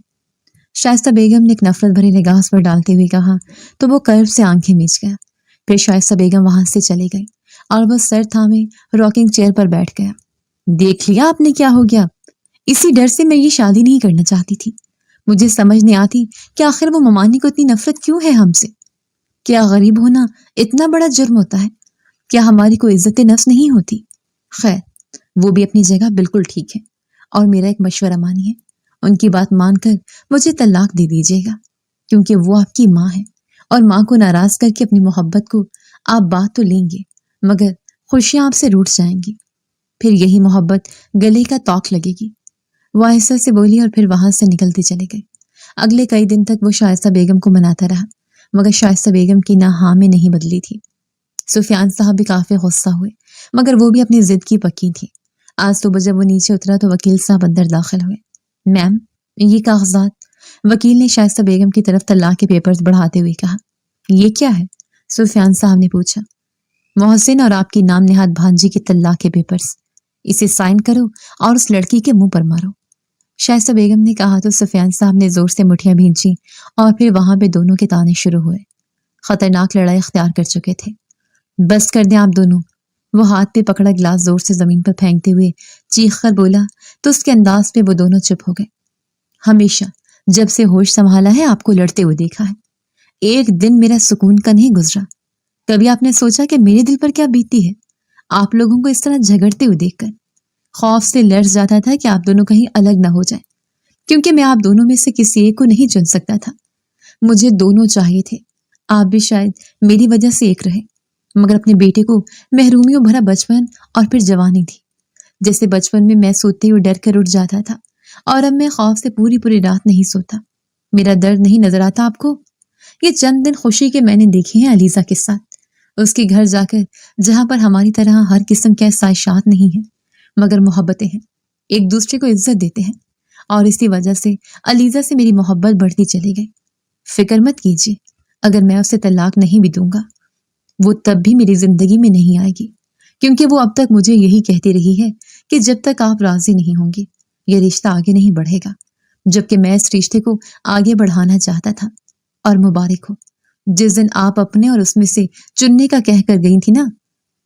شائستہ بیگم نے ایک نفرت بھری نگاہ پر ڈالتے ہوئے کہا تو وہ کرب سے آنکھیں میچ گیا۔ پھر شائستہ بیگم وہاں سے چلی گئی اور وہ سر تھامے راکنگ چیئر پر بیٹھ گیا۔ دیکھ لیا آپ نے کیا ہو گیا؟ اسی ڈر سے میں یہ شادی نہیں کرنا چاہتی تھی۔ مجھے سمجھ نہیں آتی کہ آخر وہ ممانی کو اتنی نفرت کیوں ہے ہم سے؟ کیا غریب ہونا اتنا بڑا جرم ہوتا ہے؟ کیا ہماری کوئی عزت نفس نہیں ہوتی؟ خیر، وہ بھی اپنی جگہ بالکل ٹھیک ہے، اور میرا ایک مشورہ مانیے، ان کی بات مان کر مجھے طلاق دے دیجیے گا، کیونکہ وہ آپ کی ماں ہے، اور ماں کو ناراض کر کے اپنی محبت کو آپ بات تو لیں گے، مگر خوشیاں آپ سے روٹ جائیں گی، پھر یہی محبت گلے کا توق لگے گی۔ وہ آہستہ سے بولی اور پھر وہاں سے نکلتی چلی گئی۔ اگلے کئی دن تک وہ شائستہ بیگم کو مناتا رہا، مگر شائستہ بیگم کی نہ ہاں میں نہیں بدلی تھی۔ سفیان صاحب بھی کافی غصہ ہوئے، مگر وہ بھی اپنی ضد کی پکی تھی۔ آج صبح جب وہ نیچے اترا تو وکیل صاحب اندر داخل ہوئے۔ میم، یہ کاغذات؟ وکیل نے شائستہ بیگم کی طرف طلاق کے پیپرز بڑھاتے ہوئے کہا۔ یہ کیا ہے؟ سفیان صاحب نے پوچھا۔ محسن اور آپ کی نام نہاد بھانجی کے طلاق کے پیپرز، اسے سائن کرو اور اس لڑکی کے منہ پر مارو۔ شائستہ بیگم نے کہا تو سفیان صاحب نے زور سے مٹھیاں بھینچی اور پھر وہاں پہ دونوں کے تانے شروع ہوئے۔ خطرناک لڑائی اختیار کر چکے تھے۔ بس کر دیں آپ دونوں، وہ ہاتھ پہ پکڑا گلاس زور سے زمین پر پھینکتے ہوئے چیخ کر بولا تو اس کے انداز پہ وہ دونوں چپ ہو گئے۔ ہمیشہ جب سے ہوش سنبھالا ہے آپ کو لڑتے ہوئے دیکھا ہے، ایک دن میرا سکون کا نہیں گزرا۔ کبھی آپ نے سوچا کہ میرے دل پر کیا بیتتی ہے آپ لوگوں کو اس طرح جھگڑتے ہوئے دیکھ کر؟ خوف سے لرز جاتا تھا کہ آپ دونوں کہیں الگ نہ ہو جائیں، کیونکہ میں آپ دونوں میں سے کسی ایک کو نہیں چن سکتا تھا۔ مجھے دونوں چاہیے تھے، آپ بھی شاید میری وجہ سے ایک رہے، مگر اپنے بیٹے کو محرومیوں بھرا بچپن اور پھر جوانی تھی۔ جیسے بچپن میں میں سوتے ہوئے ڈر کر اٹھ جاتا تھا، اور اب میں خوف سے پوری پوری رات نہیں سوتا۔ میرا درد نہیں نظر آتا آپ کو؟ یہ چند دن خوشی کے میں نے دیکھے ہیں علیزہ کے ساتھ، اس کے گھر جا کر جہاں پر ہماری طرح ہر قسم کے سائشات نہیں ہیں، مگر محبتیں ہیں، ایک دوسرے کو عزت دیتے ہیں، اور اسی وجہ سے علیزہ سے میری محبت بڑھتی چلی گئی۔ فکر مت کیجیے، اگر میں اسے طلاق نہیں بھی دوں گا، وہ تب بھی میری زندگی میں نہیں آئے گی، کیونکہ وہ اب تک مجھے یہی کہتی رہی ہے کہ جب تک آپ راضی نہیں ہوں گے یہ رشتہ آگے نہیں بڑھے گا، جبکہ میں اس رشتے کو آگے بڑھانا چاہتا تھا۔ اور مبارک ہو، جس دن آپ اپنے اور اس میں سے چننے کا کہہ کر گئی تھی نا،